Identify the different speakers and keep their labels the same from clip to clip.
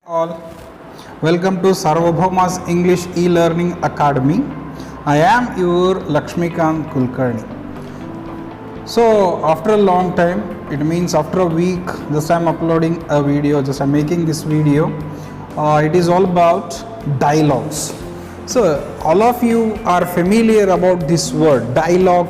Speaker 1: All, welcome to Sarvabhauma's English e-learning academy. I am your Lakshmikant Kulkarni. So after a long time, it means after a week, just I'm uploading a video, just I'm making this video. It is all about dialogues. So all of you are familiar about this word dialogue.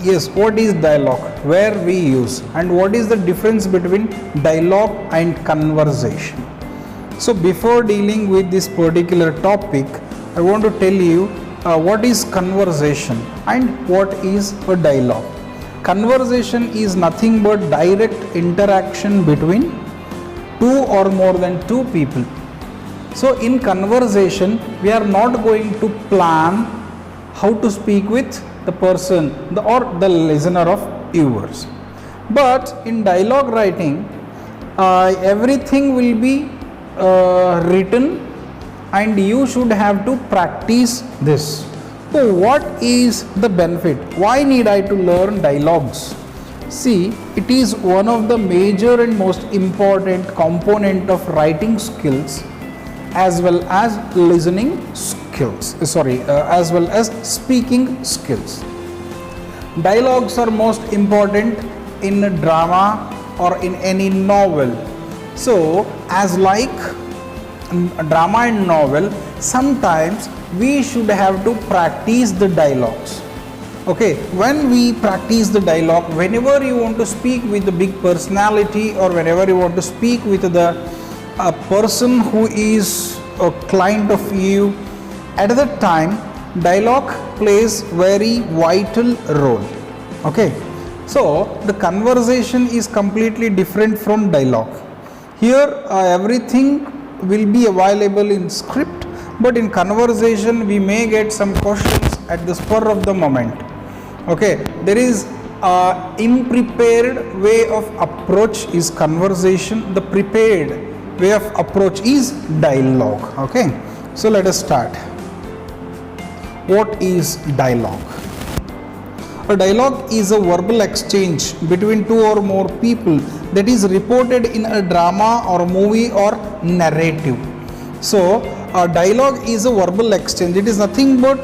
Speaker 1: Yes, what is dialogue, where we use, and what is the difference between dialogue and conversation. So before dealing with this particular topic, I want to tell you what is conversation and what is a dialogue. Conversation is nothing but direct interaction between two or more than two people. So in conversation, we are not going to plan how to speak with the person or the listener of yours. But in dialogue writing, everything will be written and you should have to practice this. So what is the benefit? Why need I to learn dialogues? See, it is one of the major and most important component of writing skills as well as listening skills, as well as speaking skills. Dialogues are most important in a drama or in any novel. So as like drama and novel, sometimes we should have to practice the dialogues. Okay, when we practice the dialogue, whenever you want to speak with the big personality or whenever you want to speak with the a person who is a client of you, at that time dialogue plays very vital role. Okay, so the conversation is completely different from dialogue. Here everything will be available in script, but in conversation we may get some questions at the spur of the moment. Okay, there is unprepared way of approach is conversation, the prepared way of approach is dialogue. Okay, so let us start. What is dialogue? A dialogue is a verbal exchange between two or more people that is reported in a drama or movie or narrative. So a dialogue is a verbal exchange. It is nothing but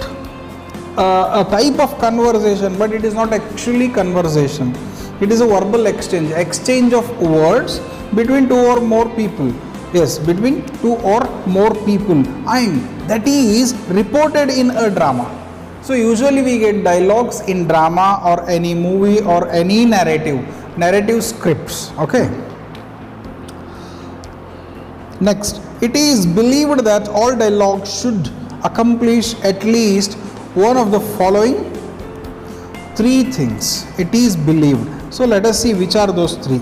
Speaker 1: a type of conversation, but it is not actually conversation. It is a verbal exchange of words between two or more people. Yes, between two or more people, and that is reported in a drama. So usually we get dialogues in drama or any movie or any narrative scripts. Okay. Next, it is believed that all dialogue should accomplish at least one of the following three things. It is believed. So let us see which are those three.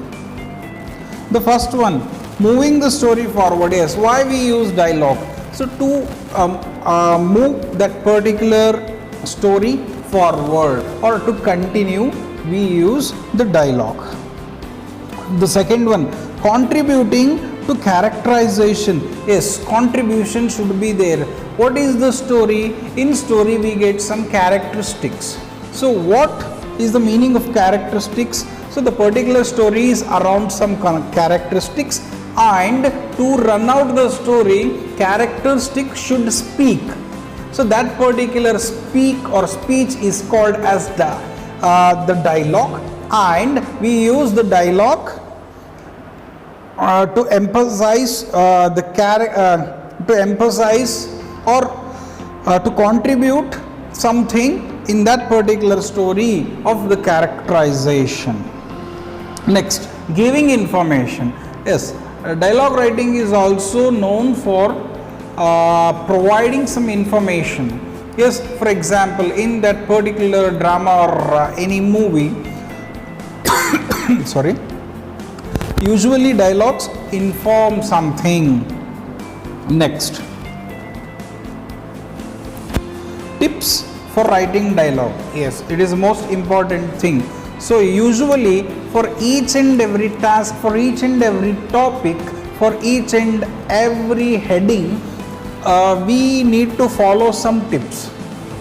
Speaker 1: The first one, moving the story forward. Yes, why we use dialogue? So to move that particular story forward or to continue, we use the dialogue. The second one, contributing to characterization. Yes, contribution should be there. What is the story? In story we get some characteristics. So what is the meaning of characteristics? So the particular story is around some characteristics, and to run out the story, characteristic should speak. So that particular speech is called as the dialogue, and we use the dialogue to emphasize or to contribute something in that particular story of the characterization. Next, giving information. Yes, dialogue writing is also known for providing some information. Yes, for example, in that particular drama or any movie, usually dialogues inform something. Next, tips for writing dialogue. Yes, it is the most important thing. So usually for each and every task, for each and every topic, for each and every heading, we need to follow some tips.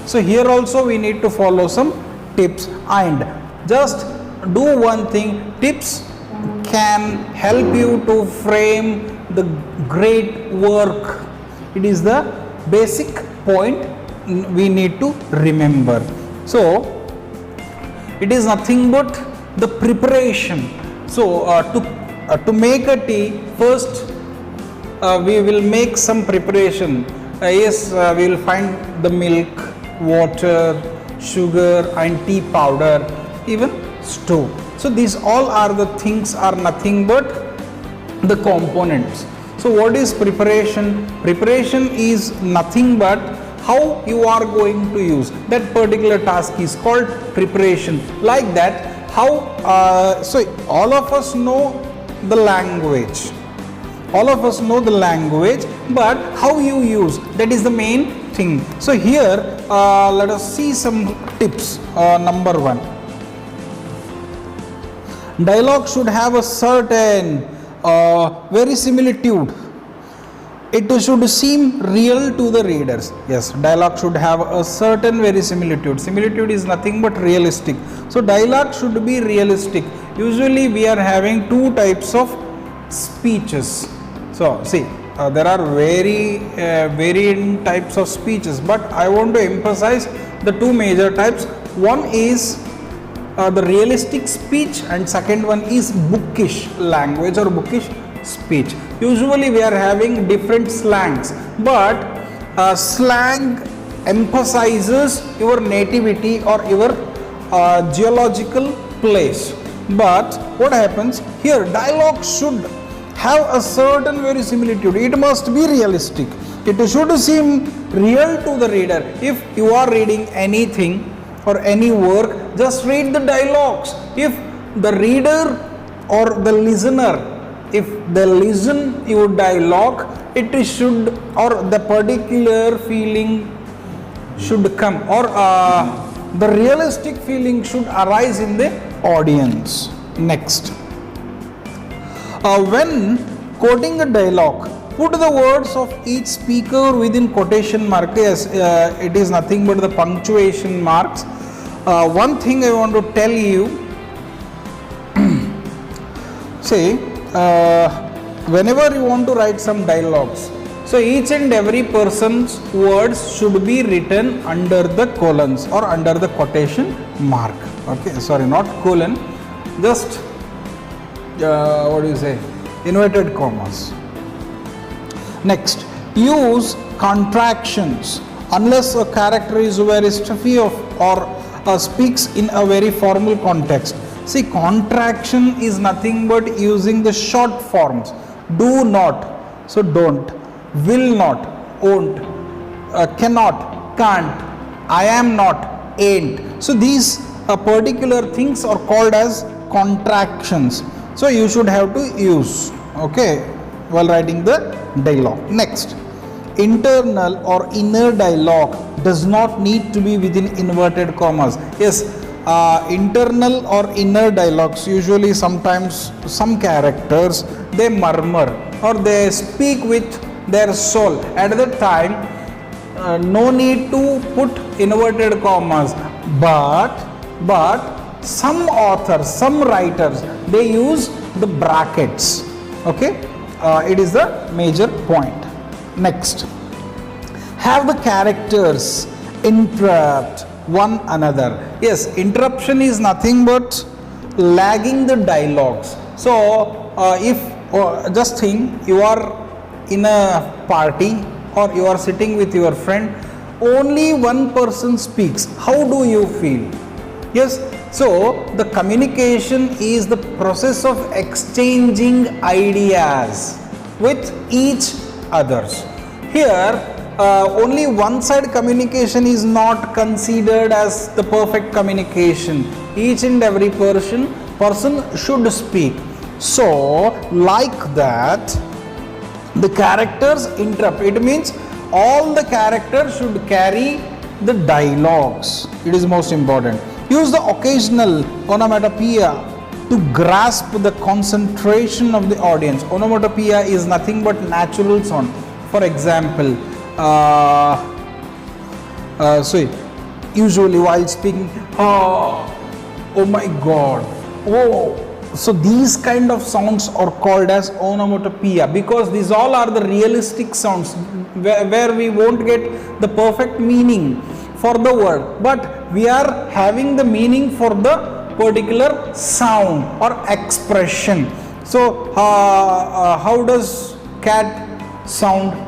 Speaker 1: So here also we need to follow some tips, and just do one thing. Tips can help you to frame the great work. It is the basic point we need to remember. So it is nothing but the preparation. So to make a tea, first we will make some preparation. Yes, we will find the milk, water, sugar and tea powder, even stove. So these all are the things, are nothing but the components. So what is preparation? Preparation is nothing but how you are going to use that particular task is called preparation. Like that, how so all of us know the language. All of us know the language, but how you use, that is the main thing. So here let us see some tips. Number 1, dialogue should have a certain verisimilitude. It should seem real to the readers. Yes, dialogue should have a certain verisimilitude. Similitude is nothing but realistic. So dialogue should be realistic. Usually we are having two types of speeches. So see, there are varying types of speeches, but I want to emphasize the two major types. One is the realistic speech and second one is bookish language or bookish speech. Usually we are having different slangs, but slang emphasizes your nativity or your geological place. But what happens here, dialogue should have a certain verisimilitude. It must be realistic. It should seem real to the reader. If you are reading anything or any work, just read the dialogues. If the reader or the listener, if they listen your dialogue, it should, or the particular feeling should come, or the realistic feeling should arise in the audience. Next, when quoting a dialogue, put the words of each speaker within quotation mark. Yes, it is nothing but the punctuation marks. One thing I want to tell you, say whenever you want to write some dialogues, so each and every person's words should be written under the colons or under the quotation mark. Okay, sorry, not colon, just what do you say, inverted commas. Next, use contractions unless a character is very stuffy or speaks in a very formal context. See, contraction is nothing but using the short forms. Do not, so don't. Will not, won't. Cannot, can't. I am not, ain't. So these particular things are called as contractions. So you should have to use, okay, while writing the dialogue. Next, internal or inner dialogue does not need to be within inverted commas. Yes, internal or inner dialogues, usually sometimes some characters, they murmur or they speak with their soul. At that time, no need to put inverted commas, but some authors, some writers, they use the brackets. Okay, it is the major point. Next, have the characters interrupt one another. Yes, interruption is nothing but lagging the dialogues. So if just think, you are in a party or you are sitting with your friend, only one person speaks, how do you feel? Yes, so the communication is the process of exchanging ideas with each others. Here only one side communication is not considered as the perfect communication. Each and every person should speak. So like that, the characters interrupt. It means all the characters should carry the dialogues. It is most important. Use the occasional onomatopoeia to grasp the concentration of the audience. Onomatopoeia is nothing but natural sound. For example, so usually while speaking, oh my god, oh, So these kind of sounds are called as onomatopoeia, because these all are the realistic sounds where we won't get the perfect meaning for the word, but we are having the meaning for the particular sound or expression. So how does cat sound?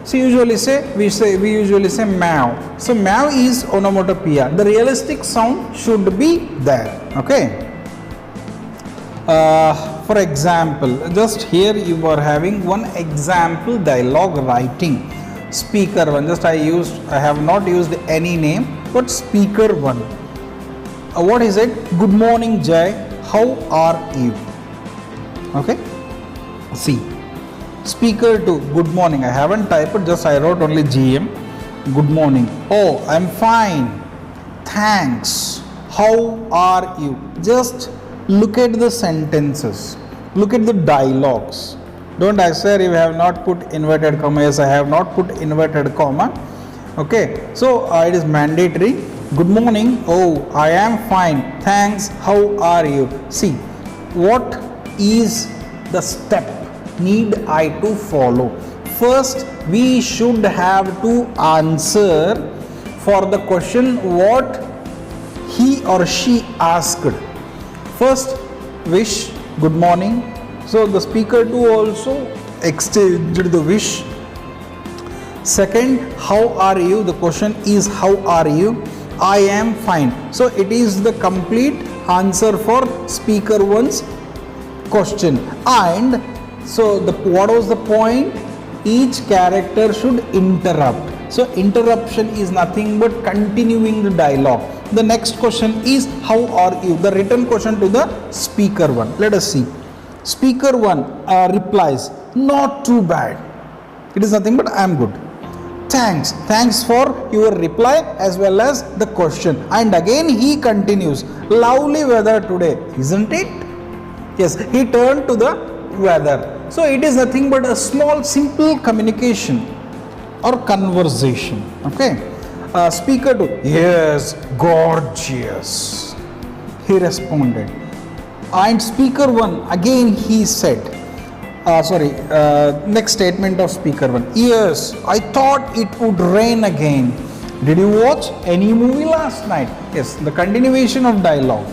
Speaker 1: So we usually say meow. So meow is onomatopoeia. The realistic sound should be there. Okay. For example, just here you are having one example dialogue writing. Speaker one. Just I have not used any name, but speaker one. What is it? Good morning, Jay. How are you? Okay. See. Speaker 2, good morning. I haven't typed, just I wrote only GM. Good morning. Oh, I'm fine. Thanks. How are you? Just look at the sentences. Look at the dialogues. Don't I say you have not put inverted comma. Yes, I have not put inverted comma. Okay. So it is mandatory. Good morning. Oh, I am fine. Thanks. How are you? See, what is the step need I to follow? First, we should have to answer for the question what he or she asked. First, wish, good morning. So the speaker 2 also exchanged the wish. Second, how are you? The question is how are you? I am fine. So it is the complete answer for speaker 1's question. And so what was the point? Each character should interrupt. So interruption is nothing but continuing the dialogue. The next question is how are you? The written question to the speaker 1. Let us see. Speaker 1 replies, not too bad. It is nothing but I am good. Thanks. Thanks for your reply as well as the question. And again he continues, lovely weather today, isn't it? Yes, he turned to the weather. So it is nothing but a small simple communication or conversation. Okay. Speaker 2, yes, gorgeous, he responded. And speaker 1 again he said, next statement of speaker 1, yes, I thought it would rain again. Did you watch any movie last night? Yes, the continuation of dialogue.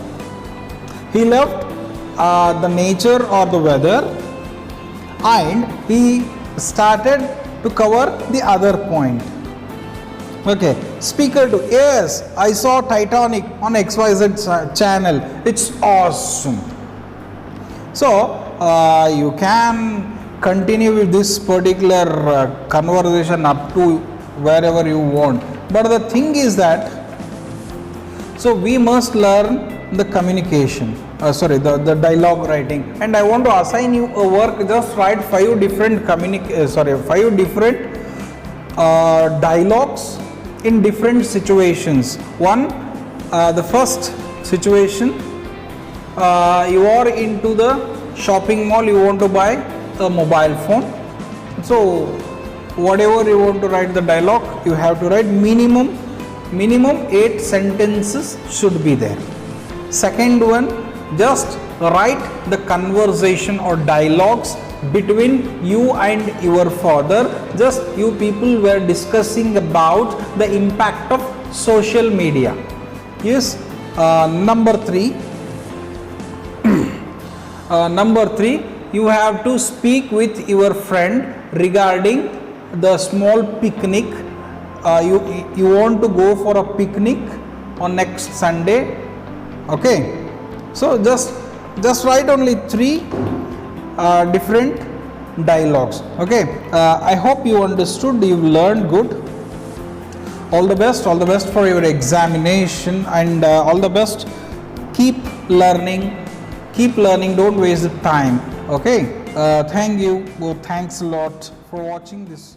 Speaker 1: He left the nature or the weather and he started to cover the other point. Okay, speaker 2, yes, I saw Titanic on XYZ channel. It's awesome. So you can continue with this particular conversation up to wherever you want. But the thing is that, so we must learn the communication. The dialogue writing, and I want to assign you a work. Just write 5 different dialogues in different situations. One, the first situation, you are into the shopping mall, you want to buy a mobile phone. So whatever you want to write the dialogue, you have to write minimum 8 sentences should be there. Second one, just write the conversation or dialogues between you and your father. Just you people were discussing about the impact of social media. Yes. Number 3, you have to speak with your friend regarding the small picnic. You want to go for a picnic on next Sunday. Okay. So just write only 3 different dialogues. Okay. I hope you understood, you learned good. All the best for your examination, and all the best. Keep learning, don't waste the time. Okay. Thank you. Thanks a lot for watching this